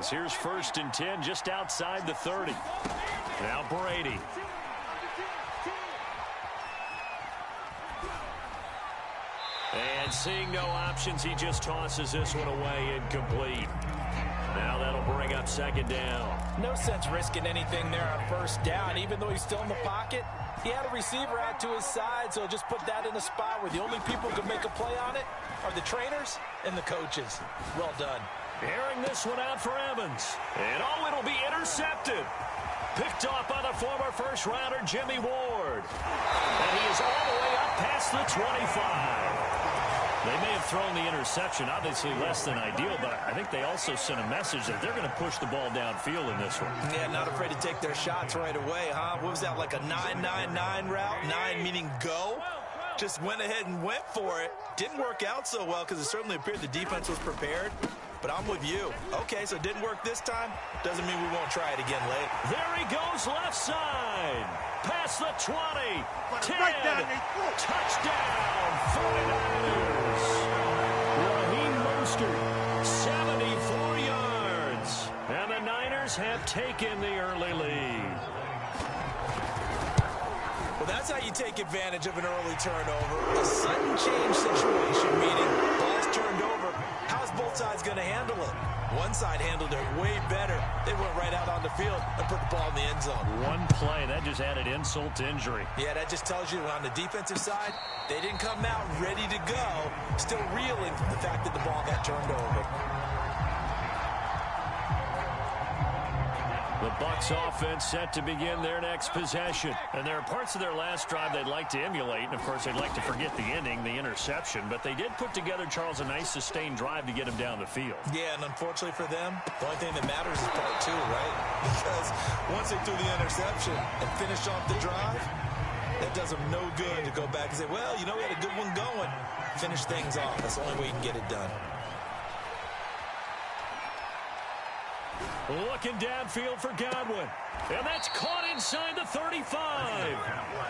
things. Here's 1st and 10 just outside the 30. Now Brady. And seeing no options, he just tosses this one away incomplete. Now that'll bring up 2nd down. No sense risking anything there on 1st down. Even though he's still in the pocket, he had a receiver out to his side, so just put that in a spot where the only people who can make a play on it are the trainers and the coaches. Well done. Airing this one out for Evans. And it'll be intercepted. Picked off by the former first-rounder Jimmy Ward. And he is all the way up past the 25. They may have thrown the interception, obviously less than ideal, but I think they also sent a message that they're going to push the ball downfield in this one. Yeah, not afraid to take their shots right away, huh? What was that, like a 9-9-9 route? 9 meaning go? Just went ahead and went for it. Didn't work out so well because it certainly appeared the defense was prepared. But I'm with you. Okay, so it didn't work this time. Doesn't mean we won't try it again later. There he goes left side. Past the 20. 10. Touchdown. 49ers. Raheem Mostert, 74 yards. And the Niners have taken the early lead. Well, that's how you take advantage of an early turnover. A sudden change situation, meaning ball's turned over. How's both sides going to handle it? One side handled it way better. They went right out on the field and put the ball in the end zone. One play, that just added insult to injury. Yeah, that just tells you on the defensive side, they didn't come out ready to go, still reeling from the fact that the ball got turned over. The Bucs offense set to begin their next possession. And there are parts of their last drive they'd like to emulate. And, of course, they'd like to forget the ending, the interception. But they did put together, Charles, a nice sustained drive to get him down the field. Yeah, and unfortunately for them, the only thing that matters is part 2, right? Because once they threw the interception and finished off the drive, that does them no good to go back and say, well, you know, we had a good one going. Finish things off. That's the only way you can get it done. Looking downfield for Godwin. And that's caught inside the 35.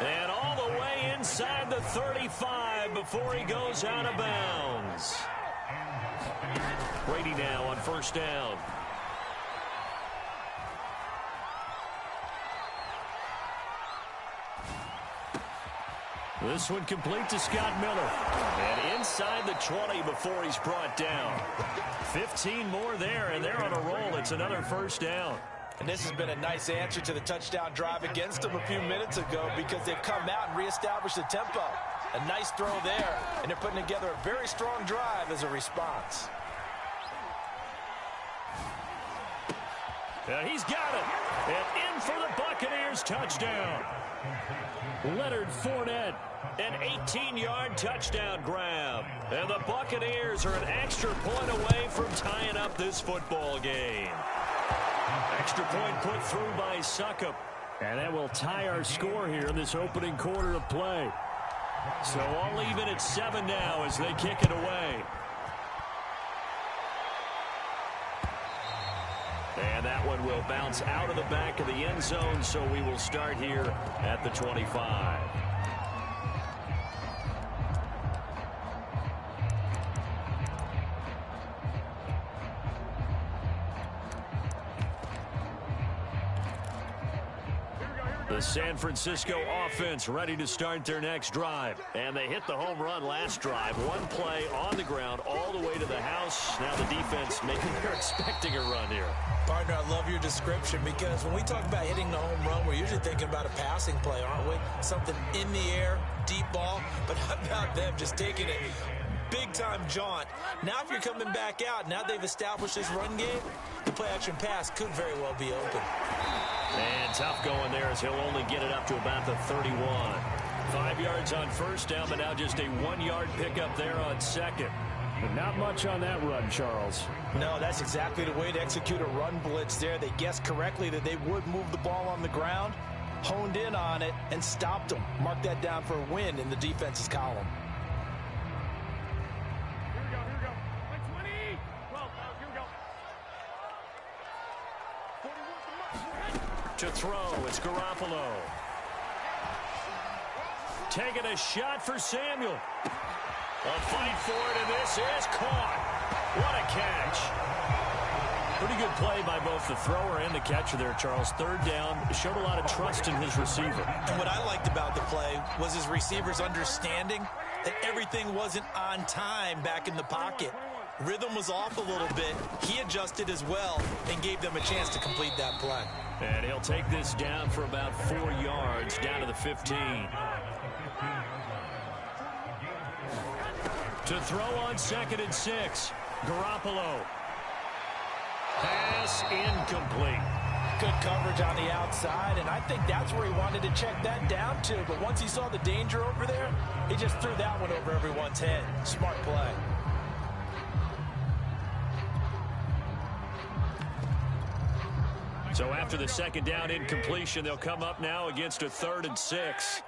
And all the way inside the 35 before he goes out of bounds. Brady now on 1st down. This one complete to Scott Miller. And inside the 20 before he's brought down. 15 more there, and they're on a roll. It's another 1st down. And this has been a nice answer to the touchdown drive against them a few minutes ago because they've come out and reestablished the tempo. A nice throw there, and they're putting together a very strong drive as a response. And he's got it. And in for the Buccaneers touchdown. Leonard Fournette, an 18-yard touchdown grab. And the Buccaneers are an extra point away from tying up this football game. Extra point put through by Suckup. And that will tie our score here in this opening quarter of play. So all even at 7 now as they kick it away. And that one will bounce out of the back of the end zone, so we will start here at the 25. The San Francisco offense ready to start their next drive. And they hit the home run last drive. One play on the ground all the way to the house. Now the defense maybe they're expecting a run here. Partner, I love your description because when we talk about hitting the home run, we're usually thinking about a passing play, aren't we? Something in the air, deep ball. But how about them just taking it big-time jaunt? Now if you're coming back out, now they've established this run game, the play-action pass could very well be open. And tough going there as he'll only get it up to about the 31. 5 yards on 1st down, but now just a 1-yard pickup there on 2nd. But not much on that run, Charles. No, that's exactly the way to execute a run blitz there. They guessed correctly that they would move the ball on the ground, honed in on it, and stopped them. Mark that down for a win in the defense's column. To throw, it's Garoppolo. Taking a shot for Samuel. A fight for it, and this is caught. What a catch. Pretty good play by both the thrower and the catcher there, Charles. Third down, showed a lot of trust in his receiver. And what I liked about the play was his receivers understanding that everything wasn't on time back in the pocket. Rhythm was off a little bit. He adjusted as well and gave them a chance to complete that play. And he'll take this down for about 4 yards, down to the 15. To throw on 2nd and 6, Garoppolo. Pass incomplete. Good coverage on the outside, and I think that's where he wanted to check that down to. But once he saw the danger over there, he just threw that one over everyone's head. Smart play. So after the 2nd down incompletion, they'll come up now against a 3rd and 6.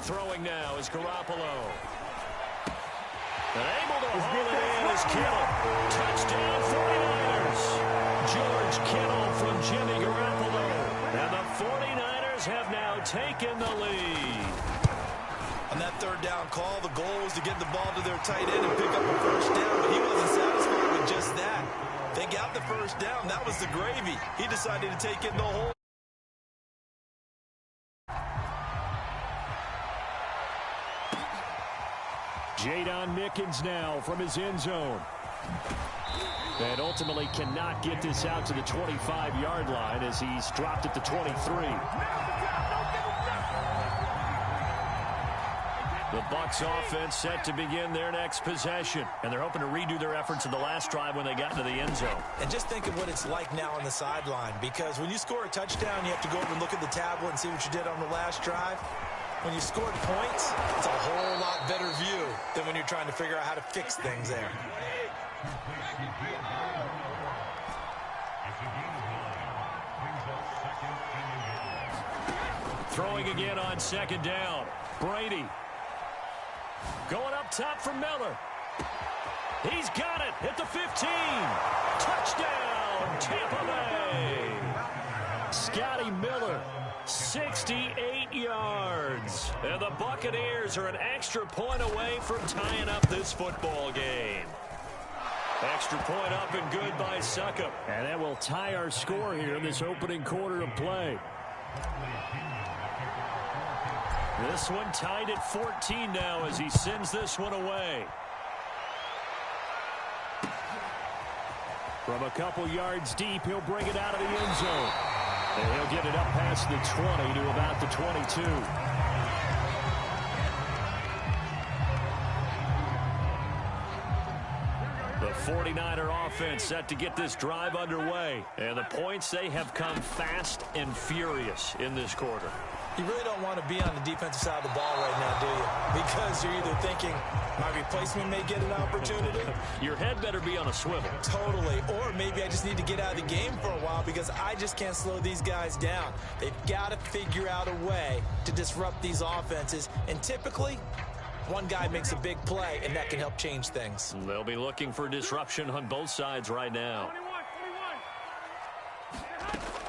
Throwing now is Garoppolo. And able to hold it in is Kittle. Touchdown 49ers. George Kittle from Jimmy Garoppolo. And the 49ers have now taken the lead. On that 3rd down call, the goal was to get the ball to their tight end and pick up a 1st down, but he wasn't satisfied with just that. They got the 1st down. That was the gravy. He decided to take in the whole. Jadon Mickens now from his end zone. And ultimately cannot get this out to the 25-yard line as he's dropped at the 23. The Bucs offense set to begin their next possession. And they're hoping to redo their efforts in the last drive when they got into the end zone. And just think of what it's like now on the sideline, because when you score a touchdown, you have to go over and look at the tablet and see what you did on the last drive. When you scored points, it's a whole lot better view than when you're trying to figure out how to fix things there. Throwing again on 2nd down. Brady. Going up top for Miller. He's got it at the 15. Touchdown, Tampa Bay. Scotty Miller, 68 yards. And the Buccaneers are an extra point away from tying up this football game. Extra point up and good by Succop. And that will tie our score here in this opening quarter of play. This one tied at 14 now as he sends this one away. From a couple yards deep, he'll bring it out of the end zone. And he'll get it up past the 20 to about the 22. The 49er offense set to get this drive underway. And the points, they have come fast and furious in this quarter. You really don't want to be on the defensive side of the ball right now, do you? Because you're either thinking, my replacement may get an opportunity. Your head better be on a swivel. Totally. Or maybe I just need to get out of the game for a while because I just can't slow these guys down. They've got to figure out a way to disrupt these offenses. And typically, one guy makes a big play, and that can help change things. They'll be looking for disruption on both sides right now.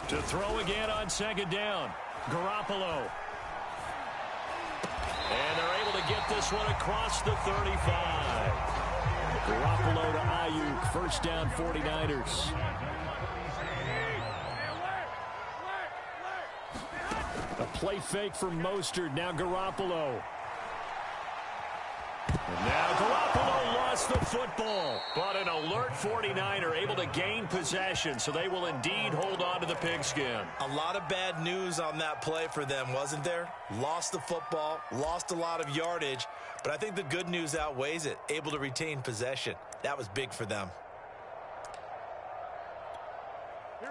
21. To throw again on 2nd down. Garoppolo. And they're able to get this one across the 35. Garoppolo to Ayuk. 1st down, 49ers. A play fake for Mostert. Now Garoppolo. And now Garoppolo lost the football. But an alert 49er able to gain possession, so they will indeed hold on to the pigskin. A lot of bad news on that play for them, wasn't there? Lost the football, lost a lot of yardage, but I think the good news outweighs it. Able to retain possession. That was big for them.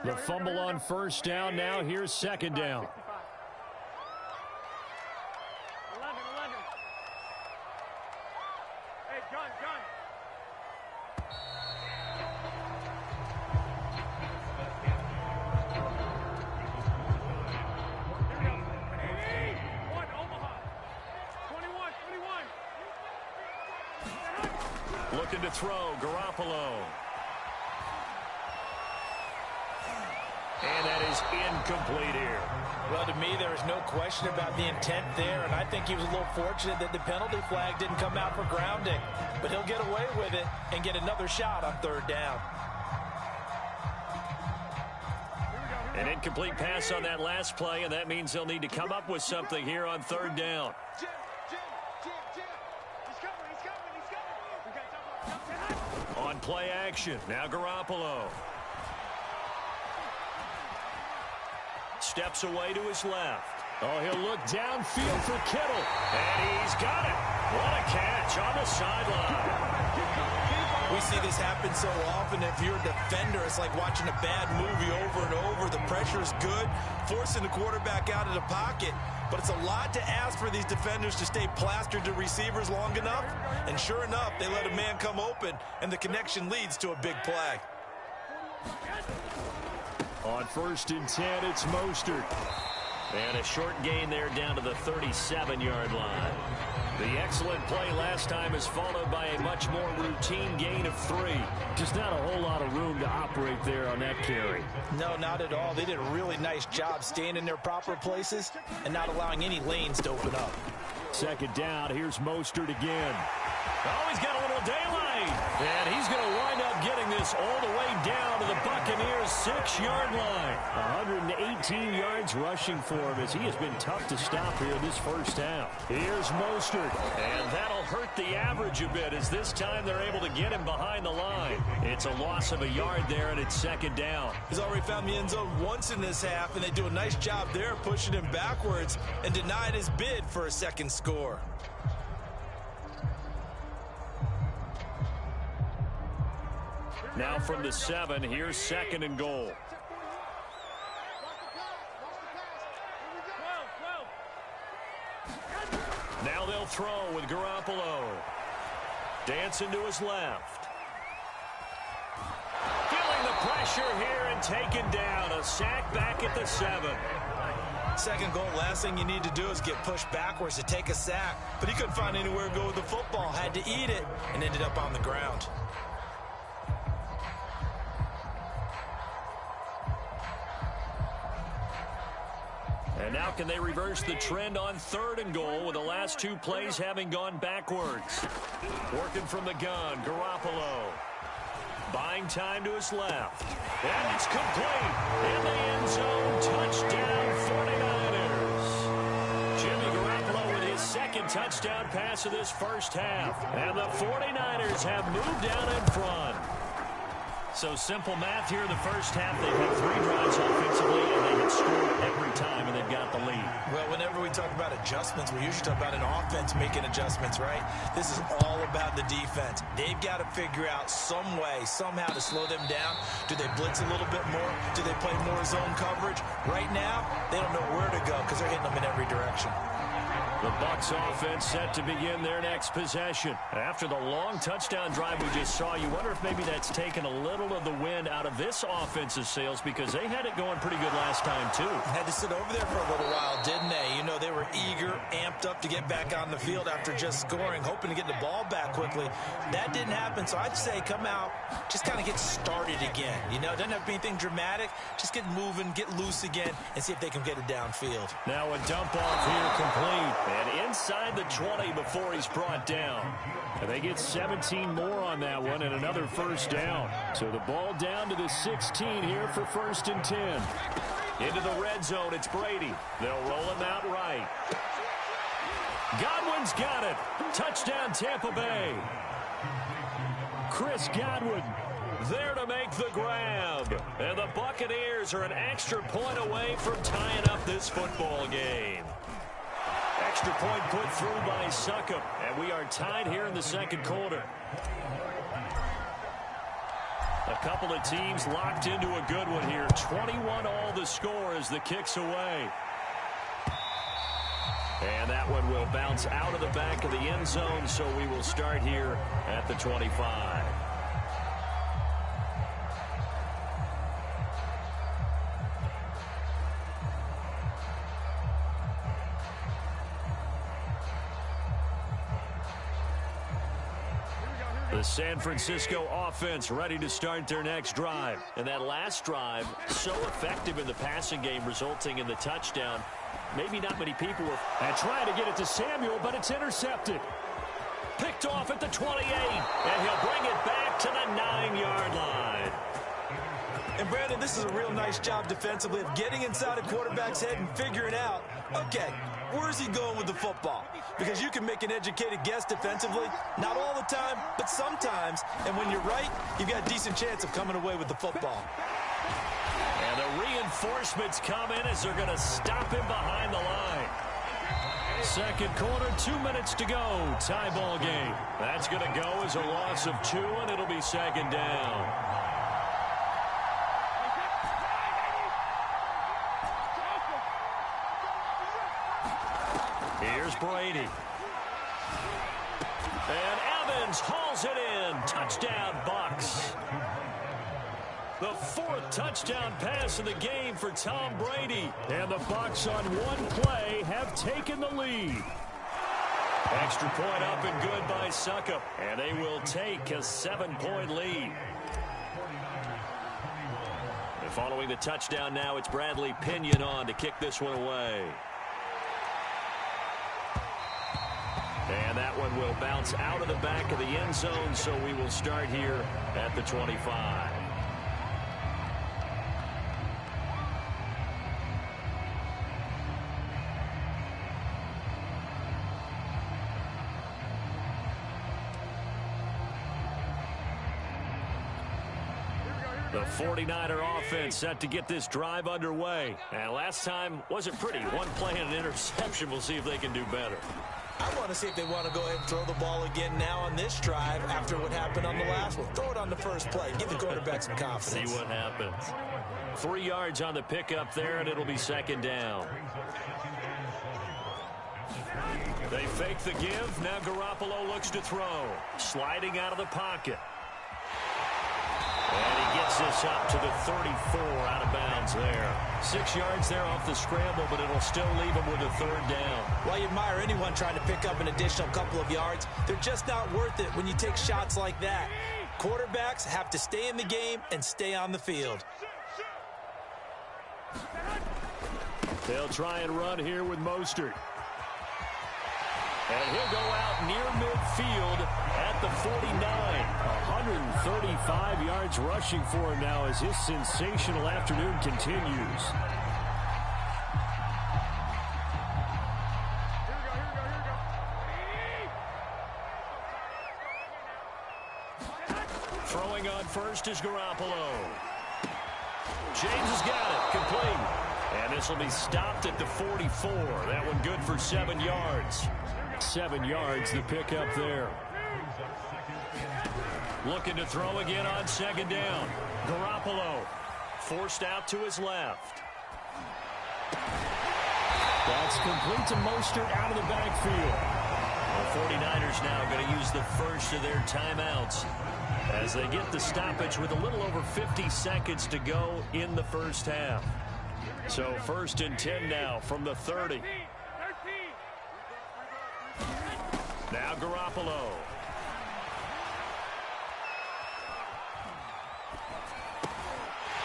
The fumble on 1st down. Now here's 2nd down. Looking to throw, Garoppolo. And that is incomplete here. Well, to me, there is no question about the intent there, and I think he was a little fortunate that the penalty flag didn't come out for grounding. But he'll get away with it and get another shot on third down. An incomplete pass on that last play, and that means they'll need to come up with something here on third down. On play action, now Garoppolo. Steps away to his left. Oh, he'll look downfield for Kittle. And he's got it. What a catch on the sideline. We see this happen so often. If you're a defender, it's like watching a bad movie over and over. The pressure's good, forcing the quarterback out of the pocket. But it's a lot to ask for these defenders to stay plastered to receivers long enough. And sure enough, they let a man come open, and the connection leads to a big play. On 1st and 10, it's Mostert. And a short gain there down to the 37-yard line. The excellent play last time is followed by a much more routine gain of 3. Just not a whole lot of room to operate there on that carry. No, not at all. They did a really nice job staying in their proper places and not allowing any lanes to open up. 2nd down, here's Mostert again. Oh, he's got a little daylight. And he's going to wind up getting this all the way down to the Buccaneers' 6-yard line. 118 yards rushing for him as he has been tough to stop here this first half. Here's Mostert. And that'll hurt the average a bit as this time they're able to get him behind the line. It's a loss of a yard there, and it's 2nd down. He's already found the end zone once in this half, and they do a nice job there pushing him backwards and denied his bid for a second score. Now from the 7, here's 2nd and goal. Now they'll throw with Garoppolo. Dancing to his left. Feeling the pressure here and taken down. A sack back at the 7. 2nd goal, last thing you need to do is get pushed backwards to take a sack. But he couldn't find anywhere to go with the football. Had to eat it and ended up on the ground. And now can they reverse the trend on 3rd and goal with the last 2 plays having gone backwards? Working from the gun, Garoppolo. Buying time to his left. And it's complete. In the end zone, touchdown 49ers. Jimmy Garoppolo with his 2nd touchdown pass of this first half. And the 49ers have moved down in front. So simple math here in the first half. They've had 3 drives offensively, and they have scored every time, and they've got the lead. Well, whenever we talk about adjustments, we usually talk about an offense making adjustments, right? This is all about the defense. They've got to figure out some way, somehow to slow them down. Do they blitz a little bit more? Do they play more zone coverage? Right now, they don't know where to go because they're hitting them in every direction. The Bucs offense set to begin their next possession. After the long touchdown drive we just saw, you wonder if maybe that's taken a little of the wind out of this offensive sails because they had it going pretty good last time, too. Had to sit over there for a little while, didn't they? You know, they were eager, amped up to get back on the field after just scoring, hoping to get the ball back quickly. That didn't happen, so I'd say come out, just kind of get started again. You know, it doesn't have to be anything dramatic. Just get moving, get loose again, and see if they can get it downfield. Now a dump off here complete. And inside the 20 before he's brought down. And they get 17 more on that one and another first down. So the ball down to the 16 here for 1st and 10. Into the red zone, it's Brady. They'll roll him out right. Godwin's got it. Touchdown Tampa Bay. Chris Godwin there to make the grab. And the Buccaneers are an extra point away from tying up this football game. Extra point put through by Succop, and we are tied here in the 2nd quarter. A couple of teams locked into a good one here. 21 all the score as the kick's away. And that one will bounce out of the back of the end zone, so we will start here at the 25. The The San Francisco offense ready to start their next drive. And that last drive, so effective in the passing game, resulting in the touchdown. Maybe not many people were trying to get it to Samuel, but it's intercepted. Picked off at the 28, and he'll bring it back to the 9-yard line. And, Brandon, this is a real nice job defensively of getting inside a quarterback's head and figuring out, okay, where's he going with the football? Because you can make an educated guess defensively, not all the time, but sometimes. And when you're right, you've got a decent chance of coming away with the football. And the reinforcements come in as they're going to stop him behind the line. Second quarter, 2 minutes to go. Tie ball game. That's going to go as a loss of 2, and it'll be second down. Here's Brady. And Evans hauls it in. Touchdown, Bucs. The 4th touchdown pass of the game for Tom Brady. And the Bucs on one play have taken the lead. Extra point up and good by Suckup. And they will take a 7-point lead. And following the touchdown now, it's Bradley Pinion on to kick this one away. And that one will bounce out of the back of the end zone, so we will start here at the 25. The 49er offense set to get this drive underway. And last time wasn't pretty. One play and an interception. We'll see if they can do better. I want to see if they want to go ahead and throw the ball again now on this drive after what happened on the last one. Throw it on the first play. Give the quarterback some confidence. See what happens. 3 yards on the pickup there, and it'll be second down. They fake the give. Now Garoppolo looks to throw. Sliding out of the pocket. And he gets this up to the 34 out of bounds there. 6 yards there off the scramble, but it'll still leave him with a third down. Well, you admire anyone trying to pick up an additional couple of yards. They're just not worth it when you take shots like that. Quarterbacks have to stay in the game and stay on the field. They'll try and run here with Mostert. And he'll go out near midfield at the 49. 135 yards rushing for him now as his sensational afternoon continues. Throwing on first is Garoppolo. James has got it. Complete. And this will be stopped at the 44. That one good for 7 yards. 7 yards, the pickup there. Looking to throw again on second down. Garoppolo forced out to his left. That's complete to Mostert out of the backfield. The 49ers now going to use the first of their timeouts as they get the stoppage with a little over 50 seconds to go in the first half. So 1st and 10 now from the 30. Now Garoppolo.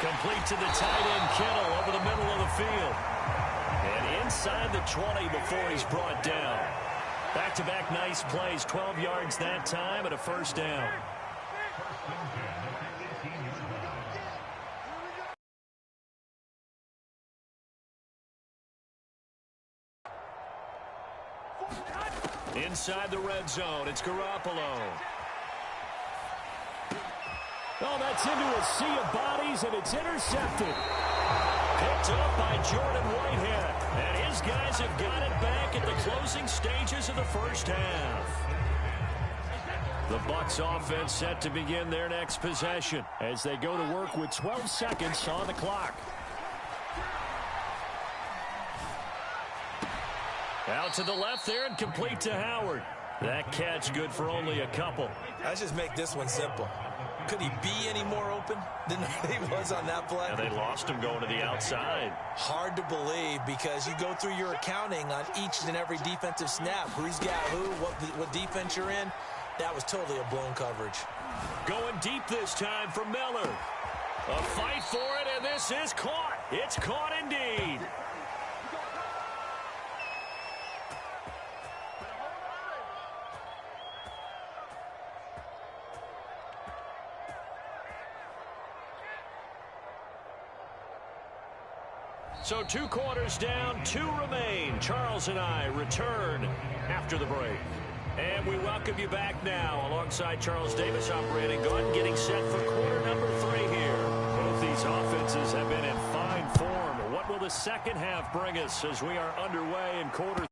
Complete to the tight end, Kittle, over the middle of the field. And inside the 20 before he's brought down. Back-to-back nice plays, 12 yards that time and a first down. Inside the red zone, it's Garoppolo. Oh, that's into a sea of bodies, and it's intercepted. Picked up by Jordan Whitehead. And his guys have got it back at the closing stages of the first half. The Bucs offense set to begin their next possession as they go to work with 12 seconds on the clock. Out to the left there and complete to Howard. That catch good for only a couple. Let's just make this one simple. Could he be any more open than he was on that play? And they lost him going to the outside. Hard to believe because you go through your accounting on each and every defensive snap. Who's got who, what defense you're in. That was totally a blown coverage. Going deep this time for Miller. A fight for it, and this is caught. It's caught indeed. So 2 quarters down, 2 remain. Charles and I return after the break. And we welcome you back now alongside Charles Davis operating gun, getting set for quarter number 3 here. Both these offenses have been in fine form. What will the second half bring us as we are underway in quarter?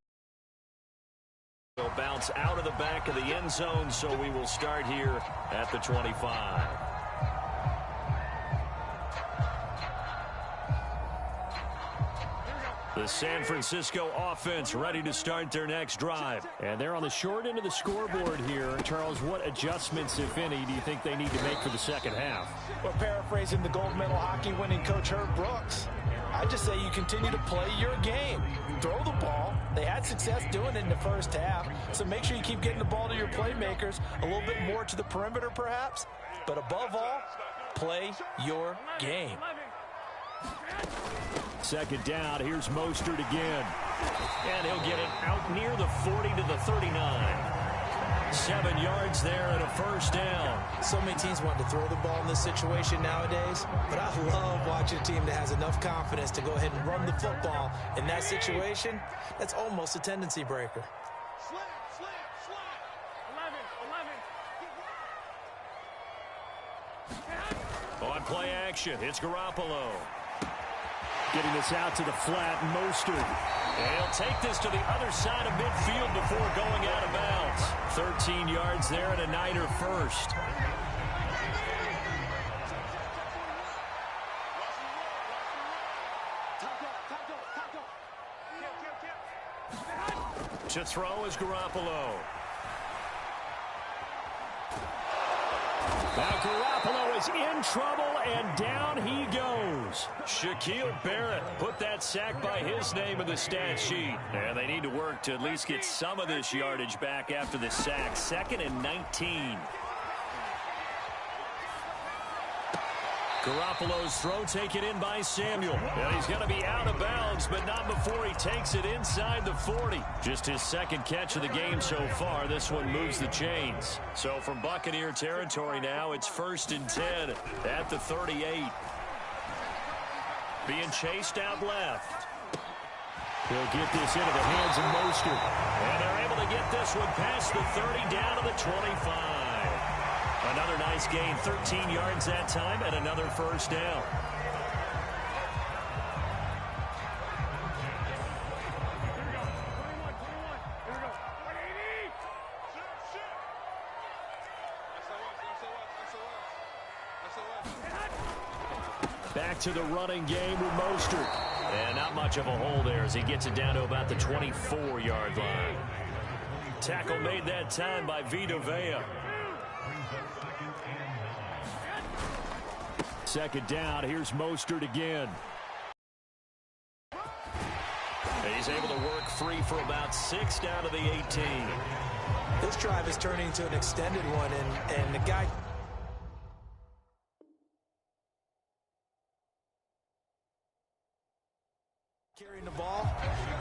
Will bounce out of the back of the end zone, so we will start here at the 25. The San Francisco offense ready to start their next drive. And they're on the short end of the scoreboard here. Charles, what adjustments, if any, do you think they need to make for the second half? Well, paraphrasing the gold medal hockey winning coach Herb Brooks, I just say you continue to play your game. Throw the ball. They had success doing it in the first half, so make sure you keep getting the ball to your playmakers, a little bit more to the perimeter perhaps, but above all, play your game. Second down, here's Mostert again. And he'll get it out near the 40 to the 39. 7 yards there and a first down. So many teams want to throw the ball in this situation nowadays, but I love watching a team that has enough confidence to go ahead and run the football. In that situation, that's almost a tendency breaker. On play action, it's Garoppolo. Getting this out to the flat, Mostert. And he'll take this to the other side of midfield before going out of bounds. 13 yards there and a Niner first. To throw is Garoppolo. Now Garoppolo is in trouble, and down he goes. Shaquille Barrett put that sack by his name in the stat sheet. And they need to work to at least get some of this yardage back after the sack. 2nd and 19. Garoppolo's throw taken in by Samuel. And he's going to be out of bounds, but not before he takes it inside the 40. Just his second catch of the game so far. This one moves the chains. So from Buccaneer territory now, it's 1st and 10 at the 38. Being chased out left. He'll get this into the hands of Mostert. And they're able to get this one past the 30 down to the 25. Another nice gain, 13 yards that time, and another first down. Back to the running game with Mostert. And not much of a hole there as he gets it down to about the 24-yard line. Tackle made that time by Vita Vea. Second down, here's Mostert again. He's able to work free for about 6 down to the 18. This drive is turning into an extended one, and the guy carrying the ball,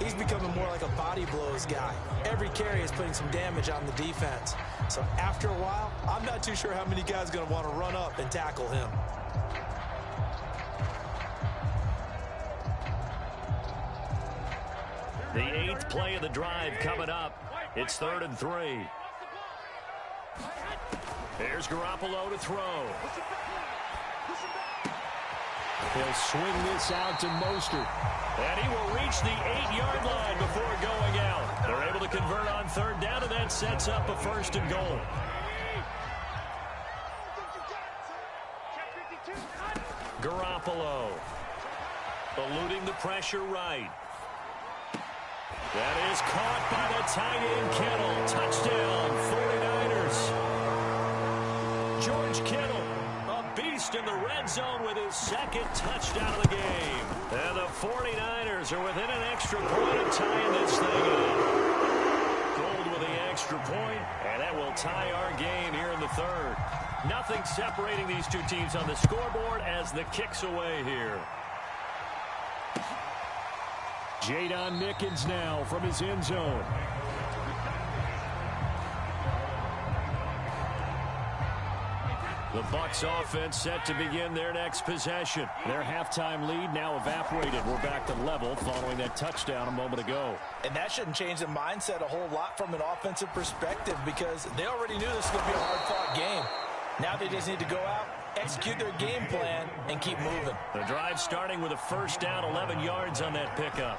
he's becoming more like a body blows guy. Every carry is putting some damage on the defense. So after a while, I'm not too sure how many guys are going to want to run up and tackle him. The 8th play of the drive coming up. It's 3rd and 3. Here's Garoppolo to throw. He'll swing this out to Mostert. And he will reach the 8-yard line before going out. They're able to convert on 3rd down, and that sets up a 1st and goal. Garoppolo eluding the pressure right. That is caught by the tight end Kittle. Touchdown, 49ers. George Kittle, a beast in the red zone with his 2nd touchdown of the game. And the 49ers are within an extra point of tying this thing up. Gold with the extra point, and that will will tie our game here in the third. Nothing separating these two teams on the scoreboard as the kick's away here. Jadon Mickens now from his end zone. The Bucs offense set to begin their next possession. Their halftime lead now evaporated. We're back to level following that touchdown a moment ago. And that shouldn't change the mindset a whole lot from an offensive perspective because they already knew this was going to be a hard-fought game. Now they just need to go out, execute their game plan, and keep moving. The drive starting with a first down, 11 yards on that pickup.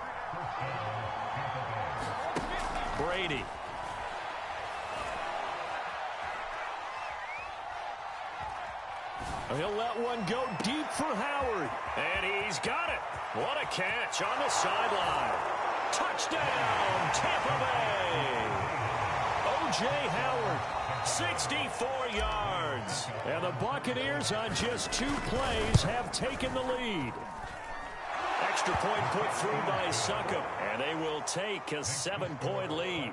Brady. He'll let one go deep for Howard. And he's got it. What a catch on the sideline. Touchdown, Tampa Bay. O.J. Howard, 64 yards. And the Buccaneers on just 2 plays have taken the lead. Extra point put through by Succop. And they will take a 7-point lead.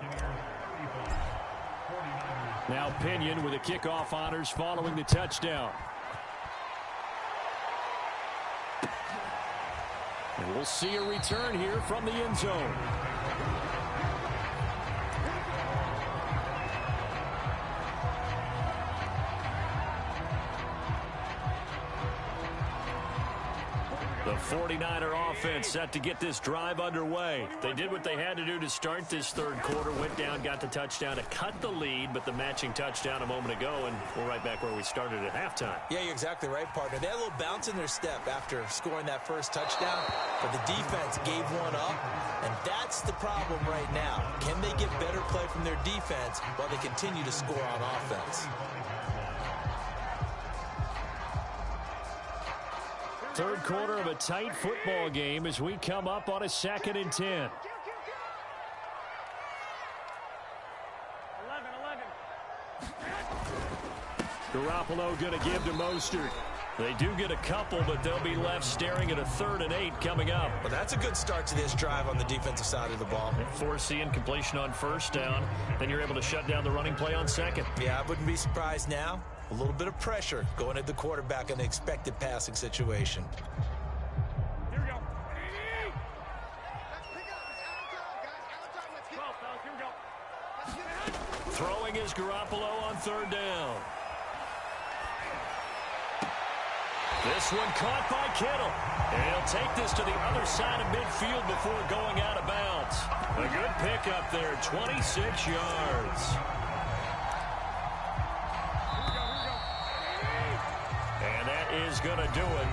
Now Pinion with the kickoff honors following the touchdown. And we'll see a return here from the end zone. The 49er offense set to get this drive underway. They did what they had to do to start this third quarter, went down, got the touchdown to cut the lead, but the matching touchdown a moment ago, and we're right back where we started at halftime. Yeah, you're exactly right, partner. They had a little bounce in their step after scoring that first touchdown, but the defense gave one up, and that's the problem right now. Can they get better play from their defense while they continue to score on offense? Third quarter of a tight football game as we come up on a 2nd and 10. Garoppolo going to give to Mostert. They do get a couple, but they'll be left staring at a 3rd and 8 coming up. Well, that's a good start to this drive on the defensive side of the ball. Force the incompletion on first down. Then you're able to shut down the running play on second. Yeah, I wouldn't be surprised now. A little bit of pressure going at the quarterback in an expected passing situation. Here we go. Throwing is Garoppolo on 3rd down. This one caught by Kittle. And he'll take this to the other side of midfield before going out of bounds. A good pickup there, 26 yards. And that is going to do it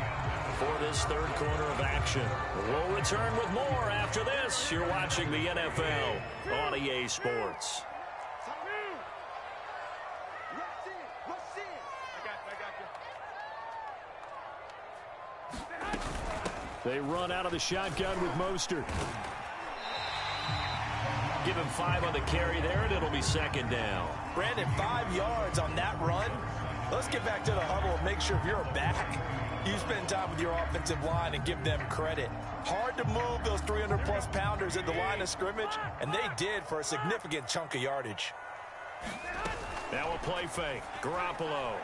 for this third quarter of action. We'll return with more after this. You're watching the NFL on EA Sports. They run out of the shotgun with Mostert. Give him 5 on the carry there, and it'll be 2nd down. Brandon, 5 yards on that run. Let's get back to the huddle and make sure if you're back, you spend time with your offensive line and give them credit. Hard to move those 300-plus pounders at the line of scrimmage, and they did for a significant chunk of yardage. Now a play fake. Garoppolo.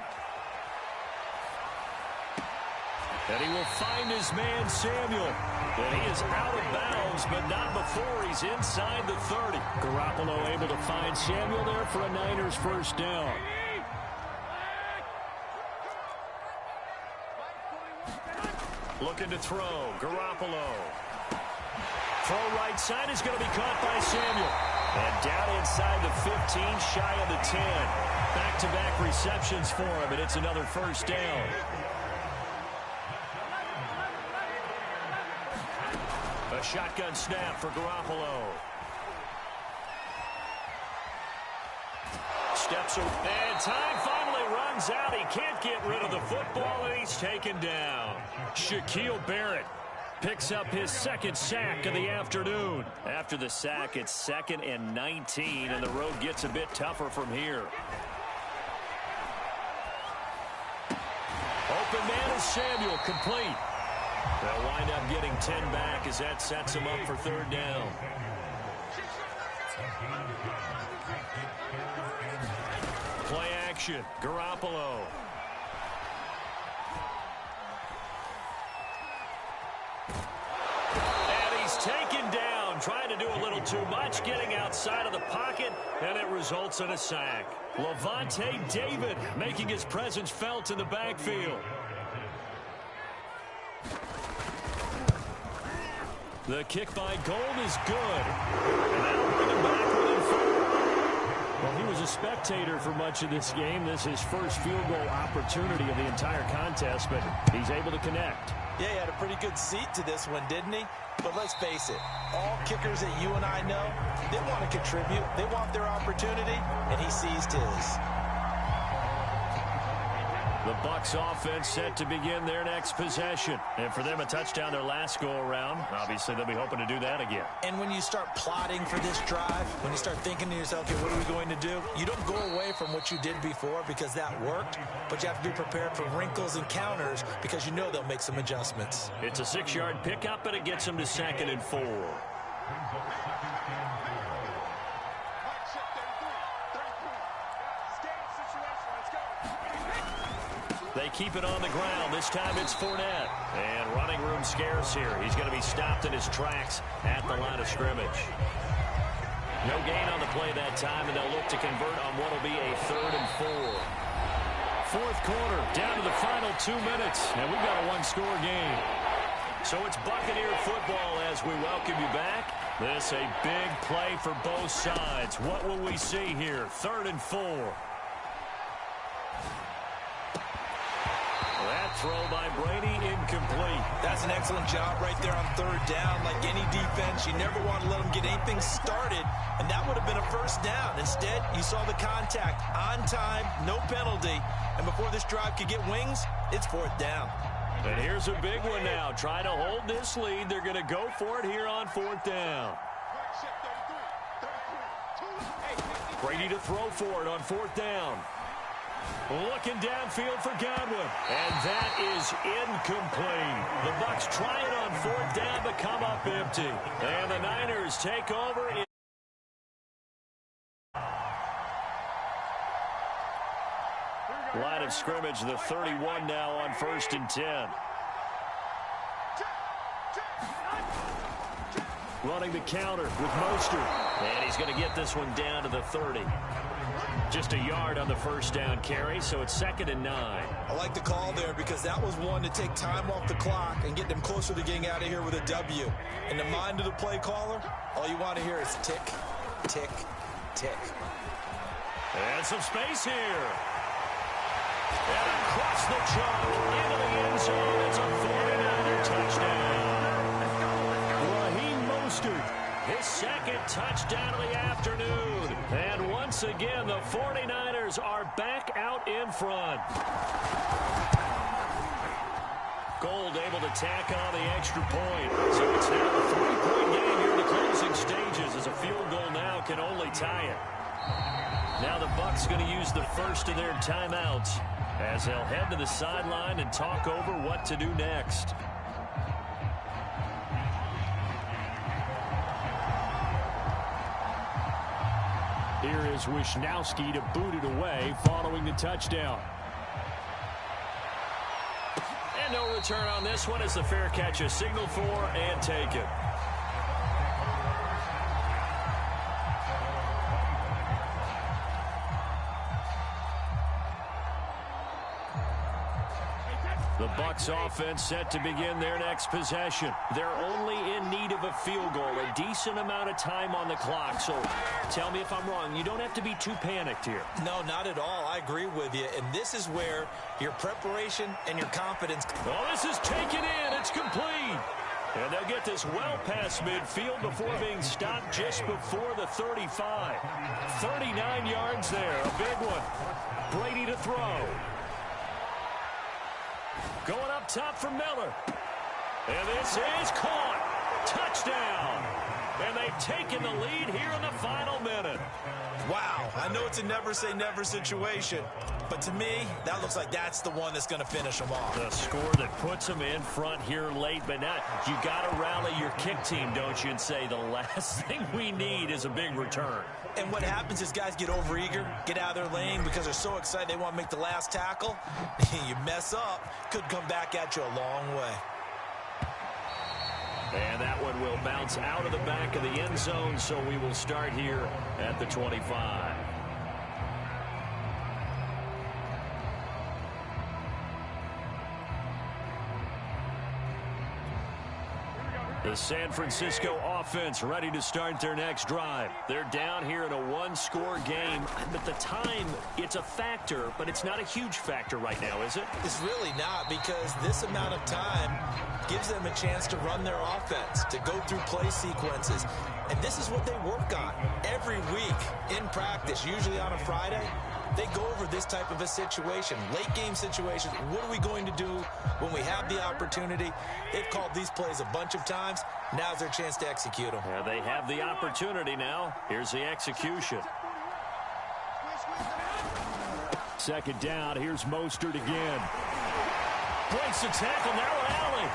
And he will find his man, Samuel. And he is out of bounds, but not before he's inside the 30. Garoppolo able to find Samuel there for a Niners first down. Looking to throw. Garoppolo. Throw right side is going to be caught by Samuel. And down inside the 15, shy of the 10. Back-to-back receptions for him, and it's another first down. A shotgun snap for Garoppolo. Steps away, and time finally runs out. He can't get rid of the football, and he's taken down. Shaquille Barrett picks up his 2nd sack of the afternoon. After the sack, it's 2nd and 19, and the road gets a bit tougher from here. Open man is Samuel, complete. They'll wind up getting 10 back as that sets them up for 3rd down. Play action. Garoppolo. And he's taken down, trying to do a little too much, getting outside of the pocket, and it results in a sack. Levante David making his presence felt in the backfield. The kick by Gold is good. And that'll bring him back within 4. Well, he was a spectator for much of this game. This is his first field goal opportunity of the entire contest, but he's able to connect. Yeah, he had a pretty good seat to this one, didn't he? But let's face it, all kickers that you and I know, they want to contribute. They want their opportunity, and he seized his. The Bucs offense set to begin their next possession. And for them, a touchdown their last go-around. Obviously, they'll be hoping to do that again. And when you start plotting for this drive, when you start thinking to yourself, okay, what are we going to do? You don't go away from what you did before because that worked, but you have to be prepared for wrinkles and counters because you know they'll make some adjustments. It's a 6-yard pickup, and it gets them to 2nd and 4. They keep it on the ground. This time it's Fournette. And running room scarce here. He's going to be stopped in his tracks at the line of scrimmage. No gain on the play that time, and they'll look to convert on what will be a 3rd and 4. Fourth quarter, down to the final 2 minutes, and we've got a one-score game. So it's Buccaneer football as we welcome you back. This a big play for both sides. What will we see here? 3rd and 4. That throw by Brady incomplete. That's an excellent job right there on 3rd down. Like any defense, you never want to let them get anything started, and that would have been a 1st down. Instead, you saw the contact on time, no penalty, and before this drive could get wings, it's 4th down. And here's a big one now. Try to hold this lead. They're going to go for it here on 4th down. Brady to throw for it on 4th down. Looking downfield for Godwin. And that is incomplete. The Bucs try it on 4th down but come up empty. And the Niners take over. Line of scrimmage, the 31 now on 1st and 10. Running the counter with Mostert. And he's going to get this one down to the 30. Just a yard on the 1st down carry, so it's 2nd and 9. I like the call there because that was one to take time off the clock and get them closer to getting out of here with a W. In the mind of the play caller, all you want to hear is tick, tick, tick. And some space here. And across the chalk into the end zone. It's a 49er touchdown. Raheem Mostert, his 2nd touchdown of the afternoon. And once again, the 49ers are back out in front. Gold able to tack on the extra point. So it's now a 3-point game here in the closing stages as a field goal now can only tie it. Now the Bucs going to use the first of their timeouts as they'll head to the sideline and talk over what to do next. Here is Wisnowski to boot it away following the touchdown. And no return on this one as the fair catch is signaled for and taken. The Bucs offense set to begin their next possession. They're only in need of a field goal, a decent amount of time on the clock. So tell me if I'm wrong. You don't have to be too panicked here. No, not at all. I agree with you. And this is where your preparation and your confidence. Oh, this is taken in. It's complete. And they'll get this well past midfield before being stopped just before the 35. 39 yards there. A big one. Brady to throw. Going up top for Miller. And this is caught. Touchdown. And they've taken the lead here in the final minute. Wow, I know it's a never say never situation, But to me, that looks like that's the one that's going to finish them off. The score that puts them in front here late, but now you got to rally your kick team, don't you, and say the last thing we need is a big return. And what happens is guys get overeager, get out of their lane because they're so excited they want to make the last tackle. You mess up, could come back at you a long way. And that one will bounce out of the back of the end zone, so we will start here at the 25. The San Francisco offense ready to start their next drive. They're down here in a one-score game. At the time, it's a factor, but it's not a huge factor right now, is it? It's really not, because this amount of time gives them a chance to run their offense, to go through play sequences. And this is what they work on every week in practice, usually on a Friday. They go over this type of a situation, late game situations. What are we going to do when we have the opportunity? They've called these plays a bunch of times. Now's their chance to execute them. Yeah, they have the opportunity now. Here's the execution. Second down. Here's Mostert again. Breaks the tackle. Narrow alley.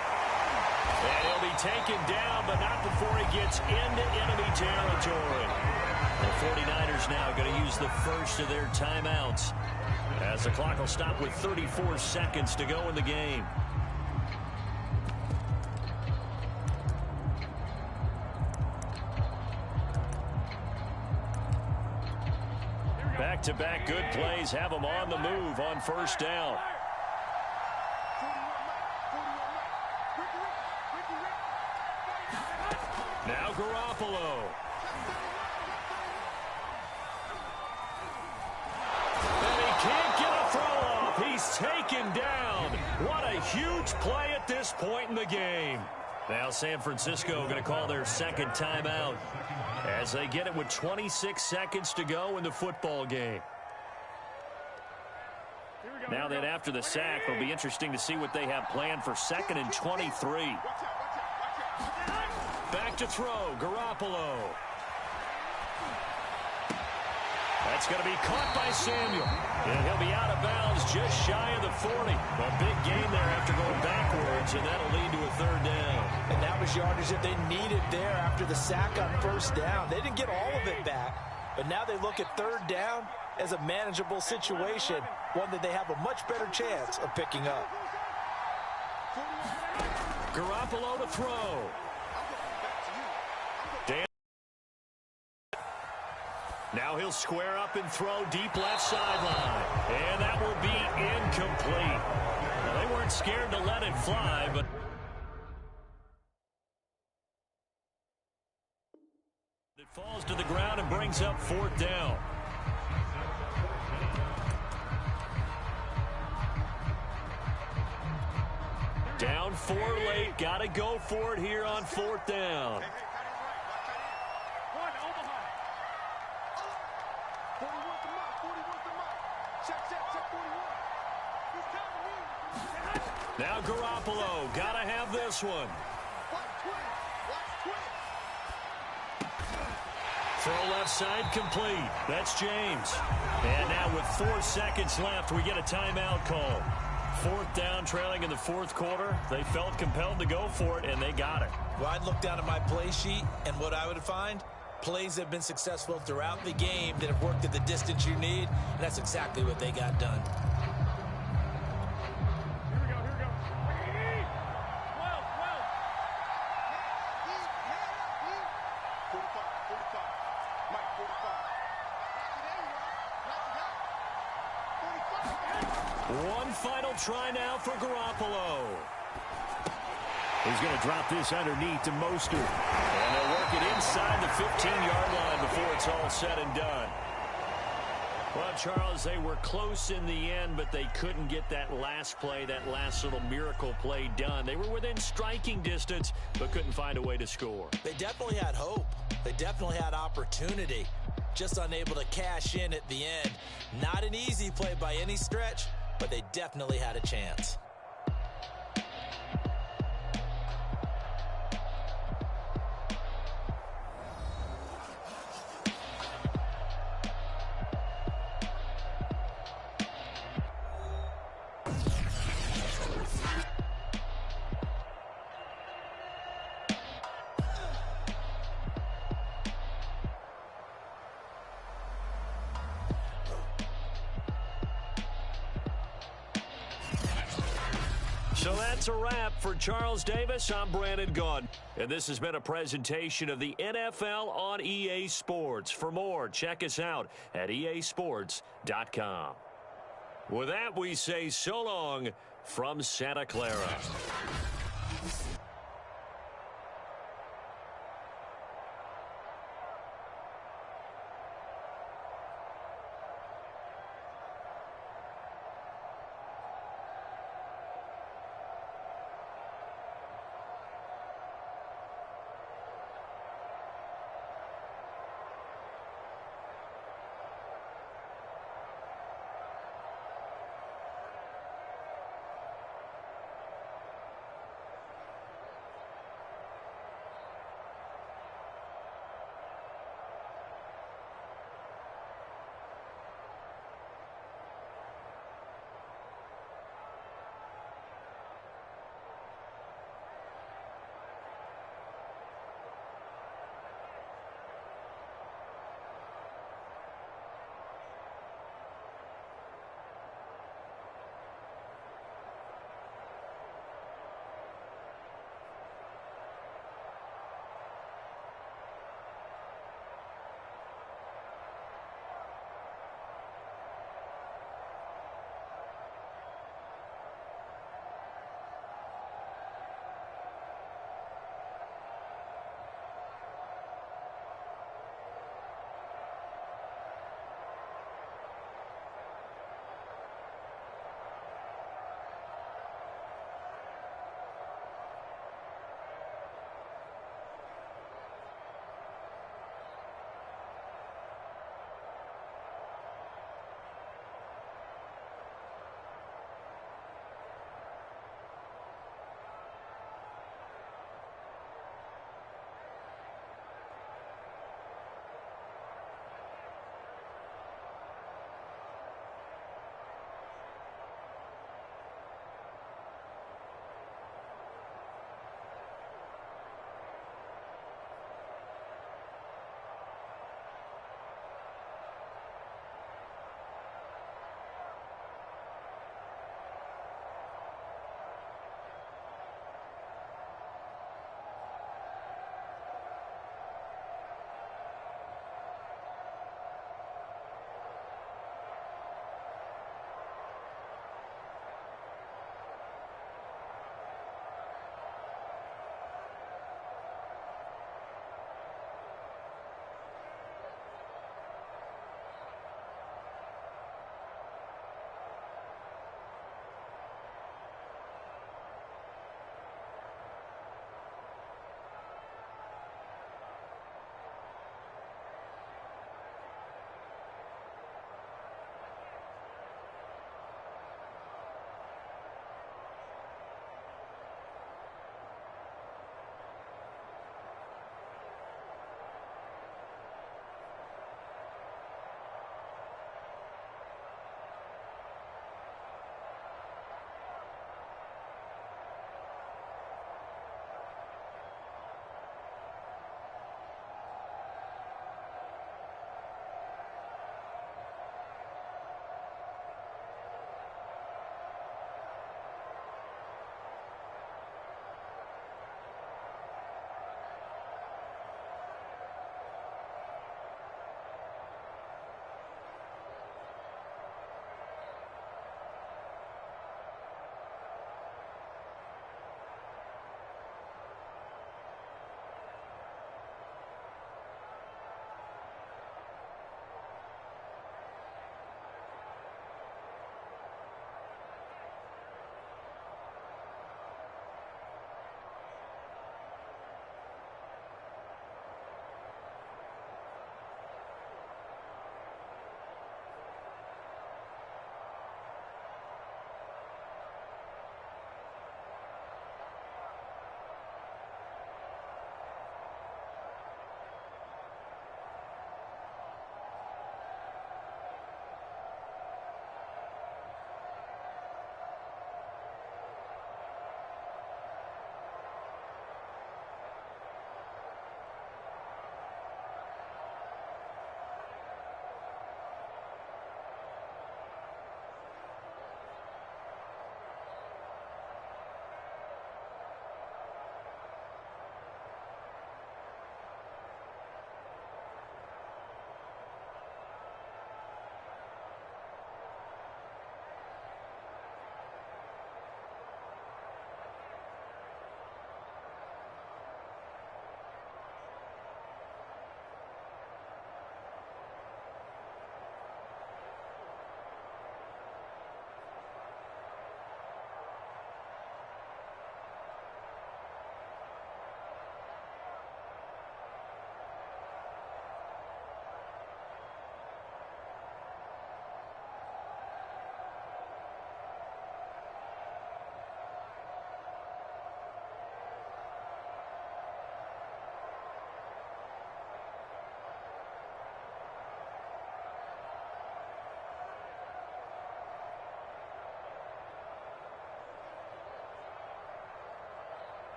And he'll be taken down, but not before he gets into enemy territory. The 49ers now going to use the first of their timeouts as the clock will stop with 34 seconds to go in the game. Back-to-back good plays have them on the move on first down. Now Garoppolo. Can't get a throw off. He's taken down. What a huge play at this point in the game. Now San Francisco going to call their second timeout as they get it with 26 seconds to go in the football game. Now that after the sack, it'll be interesting to see what they have planned for 2nd and 23. Back to throw, Garoppolo. That's going to be caught by Samuel. And he'll be out of bounds just shy of the 40. A big gain there after going backwards, and that'll lead to a third down. And that was yardage that they needed there after the sack on first down. They didn't get all of it back, but now they look at third down as a manageable situation, one that they have a much better chance of picking up. Garoppolo to throw. Now he'll square up and throw deep left sideline. And that will be incomplete. Well, they weren't scared to let it fly, but it falls to the ground and brings up fourth down. Down 4 late. Got to go for it here on fourth down. Now Garoppolo, gotta have this one. Throw left side complete. That's James. And now with 4 seconds left, we get a timeout call. Fourth down, trailing in the fourth quarter. They felt compelled to go for it, and they got it. Well, I'd look down at my play sheet, and what I would find, plays that have been successful throughout the game that have worked at the distance you need, and that's exactly what they got done. One final try now for Garoppolo. He's going to drop this underneath to Mostert. And they'll work it inside the 15-yard line before it's all said and done. Well, Charles, they were close in the end, but they couldn't get that last play, that last little miracle play done. They were within striking distance, but couldn't find a way to score. They definitely had hope. They definitely had opportunity. Just unable to cash in at the end. Not an easy play by any stretch, but they definitely had a chance. So that's a wrap for Charles Davis. I'm Brandon Gaudin. And this has been a presentation of the NFL on EA Sports. For more, check us out at easports.com. With that, we say so long from Santa Clara.